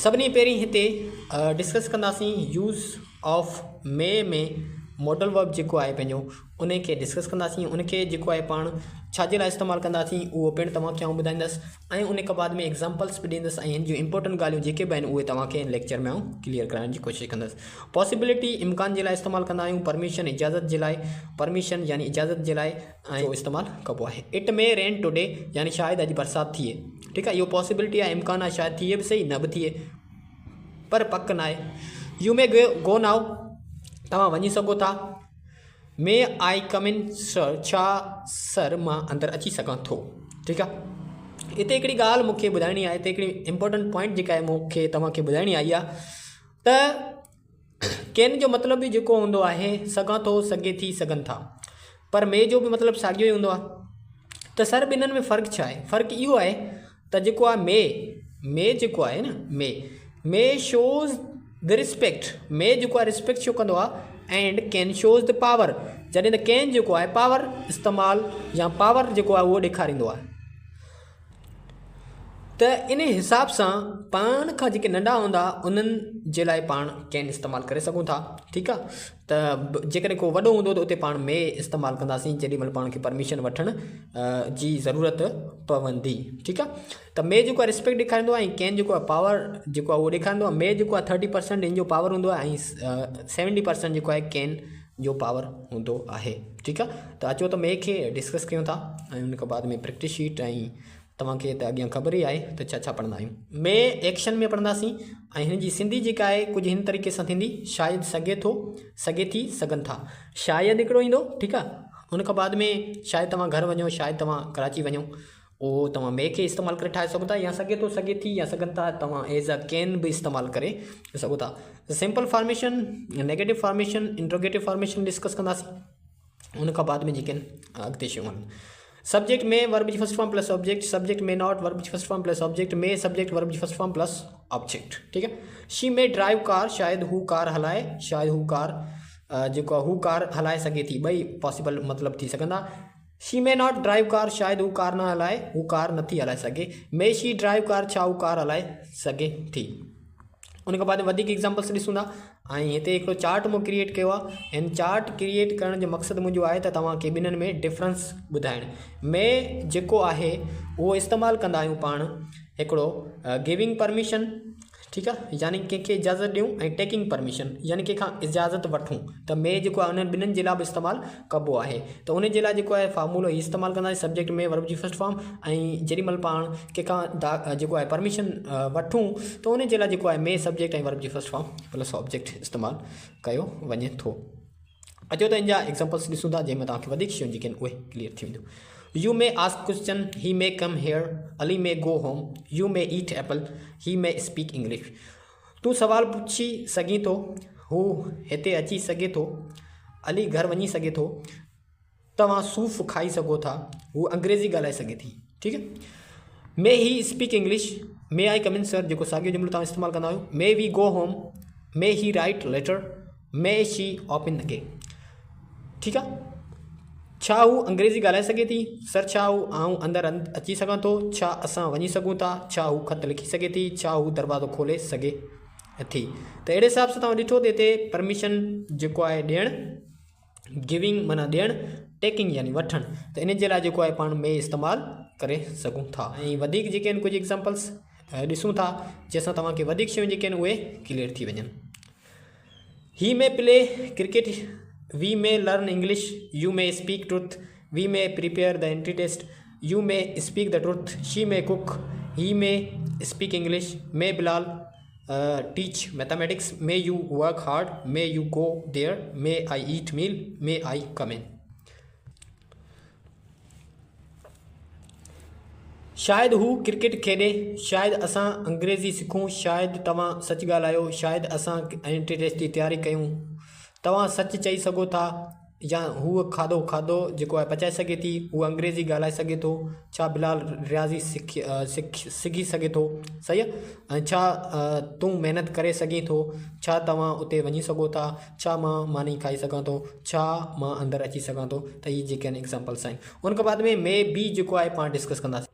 सभिनी पहिरीं हिते डिस्कस कंदासीं यूज़ ऑफ मे में मॉडल वर्ब जेको आहे पंहिंजो उन खे डिस्कस कंदासीं। उनखे जेको आहे पाण छाजे लाइ इस्तेमालु कंदासीं उहो पिणु तव्हांखे आउं ॿुधाईंदुसि ऐं उन खां बाद में एग्ज़ाम्पल्स बि ॾींदुसि ऐं हिन जूं इंपॉर्टेंट ॻाल्हियूं जेके बि आहिनि उहे तव्हांखे लेक्चर में आउं क्लियर कराइण जी कोशिशि कंदुसि। पॉसिबिलिटी इम्कान जे लाइ इस्तेमालु कंदा आहियूं। परमिशन इजाज़त जे लाइ, परमिशन यानी इजाज़त जे लाइ ऐं इस्तेमालु कबो आहे। इट मे रेन टुडे यानी शायदि अॼु बरसाति थिए। ठीकु आहे, इहो पॉसिबिलिटी आहे, इम्कान आहे, शायदि थिए बि सही न बि थिए पर पक न आहे। यू मे गो नाउ तव्हां वञी सघो था। मे आई कम इन सर, छा सर मां अंदरि अची सघां थो। ठीकु आहे, हिते हिकिड़ी ॻाल्हि मूंखे ॿुधाइणी आहे, हिते हिकिड़ी इंपॉर्टेंट पॉइंट जेका आहे मूंखे तव्हांखे ॿुधाइणी आई आहे त कैन जो मतिलबु बि जेको हूंदो आहे सघां थो, सघे थी, सघनि था, पर मे जो बि मतिलबु साॻियो ई हूंदो आहे। त सर ॿिन्हिनि में फ़र्क़ु छा आहे? फ़र्क़ु इहो आहे त जेको आहे मे जेको आहे न मे शोज़ द रिस्पेक्ट, मे जेको आहे रिस्पेक्ट शो कंदो आहे and can shows the power, जॾहिं त कैन जेको आहे पावर इस्तेमालु या पावर जेको आहे उहो ॾेखारींदो आहे। त इन हिसाब सां पाण खां जेके नंढा हूंदा उन्हनि जे लाइ पाण कैन इस्तेमालु करे सघूं था। ठीकु आहे, त जेकॾहिं को वॾो हूंदो त उते पाण मे इस्तेमालु कंदासीं जेॾीमहिल पाण खे परमिशन वठण जी ज़रूरत पवंदी। ठीकु आहे, त मे जेको आहे रिस्पेक्ट ॾेखारींदो आहे ऐं कैन जेको आहे पावर जेको आहे उहो ॾेखारींदो आहे। मे जेको आहे 30% इन जो पावर हूंदो आहे ऐं 70% जेको आहे कैन जो पावर हूंदो आहे। ठीकु आहे, त अचो त मे खे डिस्कस कयूं था ऐं उन खां बाद में प्रैक्टिस शीट ऐं तव्हांखे त अॻियां ख़बर ई आहे त छा छा पढ़ंदा आहियूं। मे एक्शन में पढ़ंदासीं ऐं हिन जी सिंधी जेका आहे कुझु हिन तरीक़े सां थींदी, शायदि सघे थो, सघे थी, सघनि था। शायदि हिकिड़ो ईंदो, ठीकु आहे, उन खां बाद में शायदि तव्हां घर वञो, शायदि तव्हां कराची वञो, उहो तव्हां मे खे इस्तेमालु करे ठाहे सघो था, या सघे थो, सघे थी या सघनि था तव्हां एज़ अ कैन बि इस्तेमालु करे सघो था। Simple formation, negative formation, interrogative formation discuss कंदासीं। उन खां बाद में जेके अॻिते शयूं आहिनि, सब्जेक्ट में वर्ब जी first form plus object, subject may not verb जी first form plus object, may subject verb जी फर्स्ट फॉर्म प्लस ऑब्जेक्ट। ठीकु आहे, शी में ड्राइव कार, शायदि हू कार हलाए, शायदि हू कार जेको आहे हू कार हलाए सघे थी, ॿई पॉसिबल मतिलबु थी सघंदा। शी में नॉट ड्राइव कार, शायदि हू कार न हलाए, हू कार नथी हलाए सघे। मे शी ड्राइव कार, छा हू कार हलाए सघे थी। उन खां बाद वधीक एग्ज़ाम्पल्स ॾिसूं था ऐं हिते हिकिड़ो चार्ट मूं क्रिएट कयो आहे। हिन चार्ट क्रिएट करण जो मक़सदु मुंहिंजो आहे त तव्हांखे ॿिन्हिनि में डिफरेंस ॿुधाइणु। में जेको आहे उहो इस्तेमालु कंदा आहियूं पाण हिकिड़ो गिविंग परमिशन, ठीकु आहे, यानी कंहिंखे इजाज़त ॾियूं, ऐं टेकिंग परमिशन यानी कंहिंखां इजाज़त वठूं। त में जेको आहे उन्हनि ॿिन्हिनि जे लाइ बि इस्तेमालु कबो आहे। त उन जे लाइ जेको आहे फार्मूलो ई इस्तेमालु कंदासीं, सब्जेक्ट में वर्ब जी फर्स्ट फॉर्म, ऐं जेॾीमहिल पाण कंहिंखां जेको आहे परमिशन वठूं त उन जे लाइ जेको आहे में सब्जेक्ट ऐं वर्ब जी फर्स्ट फॉर्म प्लस ऑब्जेक्ट इस्तेमालु कयो वञे थो। अचो त इन जा एग्ज़ाम्पल्स ॾिसूं था जंहिंमें तव्हांखे वधीक शयूं जेके आहिनि उहे क्लियर थी वेंदियूं। You may ask question, he may come here, Ali may go home, you may eat apple, he may speak English. तूं सवाल पुछी सघीं थो, हू हिते अची सघे थो, अली घर वञी सघे थो, तव्हां सूफ़ खाई सघो था, हू अंग्रेज़ी ॻाल्हाए सघे थी। ठीकु आहे, मे ही स्पीक इंग्लिश, मे आई कम इन सर जेको साॻियो जुमिलो तव्हां इस्तेमालु कंदा आहियो। मे we go home, may he write letter, may she open the gate. ठीकु आहे, छा हू अंग्रेज़ी ॻाल्हाए सघे थी, सर छा हू आऊं अंदरि अची सघां थो, छा असां वञी सघूं था, छा हू ख़त लिखी सघे थी, छा हू दरवाज़ो खोले सघे थी। त अहिड़े हिसाब सां तव्हां ॾिठो त हिते परमिशन जेको आहे ॾियणु, गिविंग माना ॾियणु, टेकिंग यानी वठणु, त इन जे लाइ जेको आहे पाण में इस्तेमालु करे सघूं था। ऐं वधीक जेके आहिनि कुझु एग्ज़ाम्पल्स ॾिसूं था जंहिंसां तव्हांखे वधीक शयूं जेके आहिनि उहे क्लियर थी वञनि। He may play cricket, we may learn English, you may speak truth, we may prepare the entry test, you may speak the truth, she may cook, he may speak English, may Bilal teach mathematics, may you work hard, may you go there, may I eat meal, may I come in। शायदि हू cricket खेॾे, शायदि असां अंग्रेज़ी सिखूं, शायदि तव्हां सच ॻाल्हायो, शायदि असां एंट्री टेस्ट जी तयारी कयूं, तव्हां सच चई सघो था, या हूअ खाधो जेको आहे पचाए सघे थी, हू अंग्रेज़ी ॻाल्हाए सघे थो, छा बिलाल रियाज़ी सिखी सघे थो, सही आहे, ऐं छा तूं महिनत करे सघीं थो, छा तव्हां उते वञी सघो था, छा मां मानी खाई सघां थो, छा मां अंदरि अची सघां थो। त इहे जेके आहिनि एग्ज़ाम्पल्स आहिनि। उन खां बाद में मे बी जेको आहे पाण डिस्कस कंदासीं।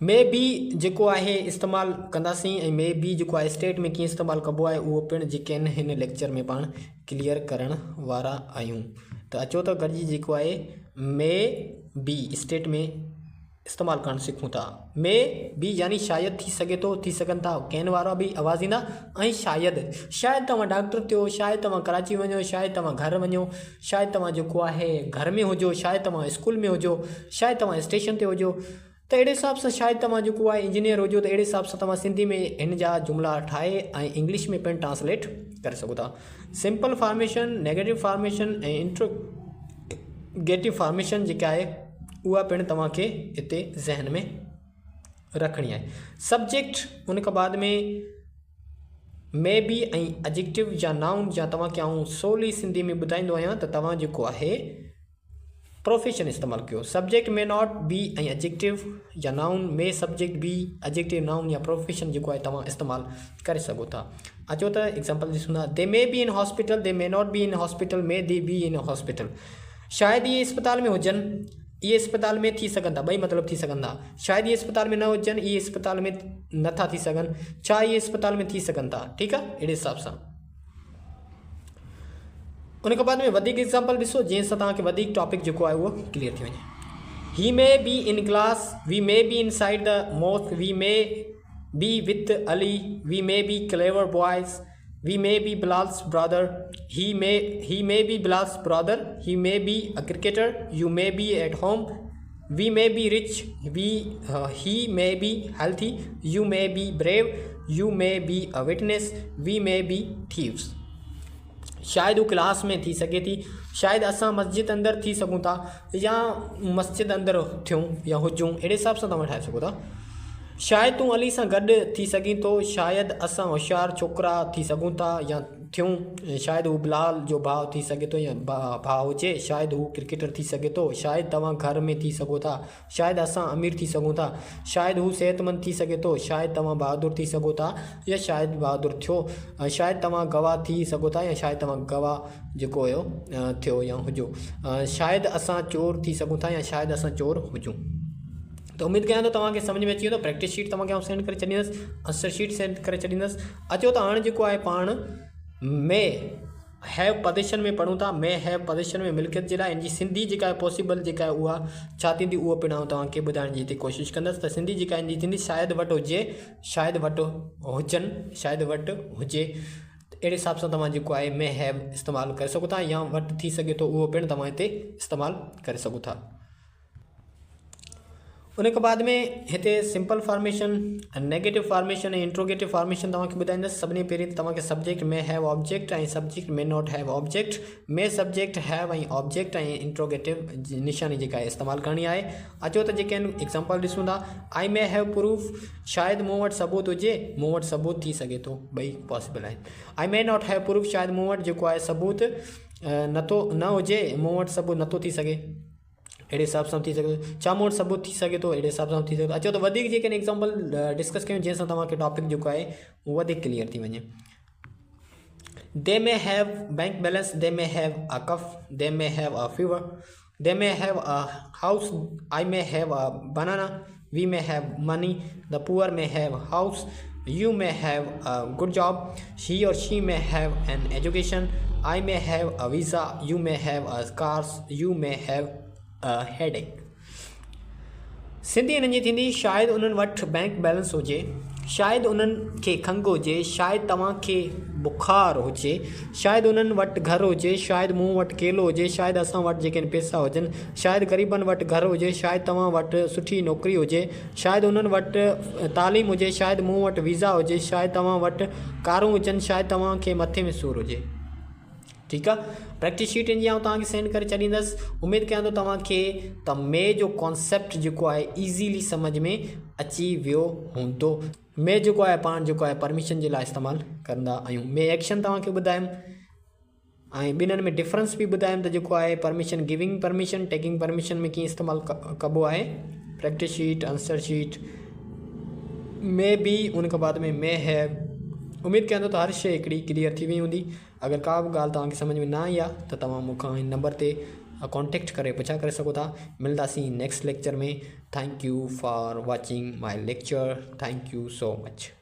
मे बी जेको आहे इस्तेमालु कंदासीं ऐं मे बी जेको आहे स्टेट में कीअं इस्तेमालु कबो आहे उहो पिणु जेके आहिनि हिन लेक्चर में पाण क्लियर करण वारा आहियूं। त अचो त गॾिजी जेको आहे मे बी स्टेट में इस्तेमालु करणु सिखूं था। मे बी यानी शायदि थी सघे थो, थी सघनि था, कहनि वारा बि आवाज़ ईंदा। ऐं शायदि तव्हां डॉक्टर थियो, शायदि तव्हां कराची वञो, शायदि तव्हां घर वञो, शायदि तव्हां जेको आहे घर में हुजो, शायदि तव्हां स्कूल में हुजो, शायदि तव्हां स्टेशन ते हुजो। त अहिड़े हिसाब सां शायदि तव्हां जेको आहे इंजीनियर हुजो, त अहिड़े हिसाब सां तव्हां सिंधी में हिन जा जुमिला ठाहे ऐं इंग्लिश में पिणु ट्रांसलेट करे सघो था। सिंपल फॉर्मेशन, नेगेटिव फॉर्मेशन ऐं इंट्रोगेटिव फॉर्मेशन जेका आहे उहा पिणु तव्हांखे हिते ज़हन में रखणी आहे। सब्जेक्ट उन खां बाद में मे बी ऐं एडजेक्टिव या नाउन या तव्हांखे आउं सोली सिंधी में ॿुधाईंदो आहियां त तव्हां जेको आहे प्रोफेशन इस्तेमालु कयो। सब्जेक्ट मे नॉट बी ऐं एडजेक्टिव या नाउन, मे सब्जेक्ट बी एडजेक्टिव नाउन या प्रोफेशन जेको आहे तव्हां इस्तेमालु करे सघो था। अचो त एग्जाम्पल ॾिसूं था। They may be in hospital, they may not be in hospital, may they be in hospital. शायदि इहे इस्पताल में हुजनि, इहे इस्पताल में थी सघनि था, ॿई मतिलबु थी सघनि था। शायदि इहे इस्पताल में न हुजनि, इहे इस्पताल में नथा थी सघनि, छा इहे इस्पताल में थी सघनि था। ठीकु आहे, अहिड़े हिसाब सां। उन खां बाद में वधीक एग्जाम्पल ॾिसो जंहिंसां तव्हांखे वधीक टॉपिक जेको आहे उहो क्लियर थी वञे। ही मे be in class, V may be इन side the mosque, V may be with Ali, V may be clever boys, we may be Bilal's brother, he may be Bilal's brother, he may be a cricketer, you may be at home, we may be rich, he may be healthy, you may be brave, you may be a witness, we may be thieves। शायदि हू class में थी सघे थी, शायदि असां मस्जिद अंदरि थी सघूं था या मस्जिद अंदरि थियूं या हुजूं, अहिड़े हिसाब सां तव्हां ठाहे सघो था। शायदि तूं अली सां गॾु थी सघीं थो, शायदि असां होशियारु छोकिरा थी सघूं था या थियूं, शायदि हू बिलाल जो भाउ थी सघे थो या भाउ हुजे, शायदि हू क्रिकेटर थी सघे थो, शायदि तव्हां घर में थी सघो था, शायदि असां अमीर थी सघूं था, शायदि हू सिहतमंद थी सघे थो, शायदि तव्हां बहादुर थी सघो था या शायदि बहादुर थियो, शायदि तव्हां गवाह थी सघो था या शायदि तव्हां गवाह जेको हुयो थियो या हुजो, शायदि असां चोर थी सघूं था या शायदि असां चोर हुजूं। तो उम्मीद कयां थो तव्हांखे सम्झ में अची वेंदो। प्रैक्टिस शीट तव्हांखे आउं सेंड करे छॾींदुसि, आंसर शीट सेंड करे छॾींदुसि। अचो त हाणे जेको आहे पाण मे हैव पोज़ीशन में पढ़ूं था। मे हैव पोज़ीशन में मिल्कियत जे लाइ हिनजी सिंधी जेका आहे पॉसिबल जेका आहे उहा छा थींदी उहो पिणु आउं तव्हांखे ॿुधाइण जी हिते कोशिशि कंदुसि। त सिंधी जेका हिनजी थींदी शायदि वटि हुजे, शायदि वटि हुजनि, शायदि वटि हुजे। अहिड़े हिसाब सां तव्हां जेको आहे मे हैव इस्तेमालु करे सघो था या वटि थी सघे थो उहो पिणु तव्हां हिते इस्तेमालु करे सघो था। उन खां बाद में हिते सिंपल फॉर्मेशन, नेगेटिव फॉर्मेशन ऐं इंट्रोगेटिव फॉर्मेशन तव्हांखे ॿुधाईंदुसि। सभिनी पहिरीं तव्हांखे सब्जेक्ट मे हैव ऑब्जेक्ट ऐं subject may not have object, may subject have ऐं ऑब्जेक्ट ऐं इंट्रोगेटिव निशानी जेका आहे इस्तेमालु करणी आहे। अचो त जेके आहिनि एग्ज़ाम्पल ॾिसूं था। आई मे हैव प्रूफ, शायदि मूं वटि सबूत हुजे, मूं वटि सबूत थी सघे थो, ॿई पॉसिबल आहिनि। आई मे नॉट हैव प्रूफ, शायदि मूं वटि जेको आहे सबूत न हुजे, मूं वटि सबूत नथो थी सघे, अहिड़े हिसाब सां थी सघे थो। छा मूं वटि सबूत थी सघे थो, अहिड़े हिसाब सां थी सघे थो। अचो त वधीक जेके एग्ज़ाम्पल डिस्कस कयूं जंहिंसां तव्हांखे टॉपिक जेको आहे उहो वधीक क्लियर थी वञे। They may have bank balance, they may have a cough, they may have a fever, they may have a house, I may have a banana, we may have money, the poor may have house, you may have a good job, he or she may have an education, I may have a visa, you may have a cars, you may have a headache। Sindhi हिननि जी थींदी शायदि उन्हनि वटि bank balance हुजे, शायदि उन्हनि खे खंघि हुजे, शायदि तव्हांखे बुख़ारु हुजे, शायदि उन्हनि वटि घरु हुजे, शायदि मूं वटि केलो हुजे, शायदि असां वटि जेके पैसा हुजनि, शायदि ग़रीबनि वटि घरु हुजे, शायदि तव्हां वटि सुठी नौकिरी हुजे, शायदि उन्हनि वटि तालीम हुजे, शायदि मूं वटि वीज़ा हुजे, शायदि तव्हां वटि कारूं हुजनि, शायदि तव्हांखे मथे में सूरु हुजे। ठीकु आहे, प्रैक्टिस शीट हिनजी आउं तव्हांखे सेंड करे छॾींदुसि। उमेदु कयां थो तव्हांखे त मे जो कॉन्सेप्ट जेको आहे ईज़ीली सम्झ में अची वियो हूंदो। मे जेको आहे पाण जेको आहे परमिशन जे लाइ इस्तेमालु कंदा आहियूं। मे एक्शन तव्हांखे ॿुधायमि ऐं ॿिन्हिनि में डिफरेंस बि ॿुधायमि त जेको आहे permission giving permission, taking permission में कीअं इस्तेमालु कबो आहे। Practice sheet, answer sheet, may be, उन खां बाद में मे हैव। उमेदु कयां थो त हर शइ हिकिड़ी क्लियर थी वई हूंदी। अगरि का बि ॻाल्हि तव्हांखे सम्झ में न आई आहे त तव्हां मूंखां हिन नंबर ते कॉन्टेक्ट करे पुछा करे सघो था। मिलंदासीं नेक्स्ट लेक्चर में। Thank U for watching my lecture. Thank you so much.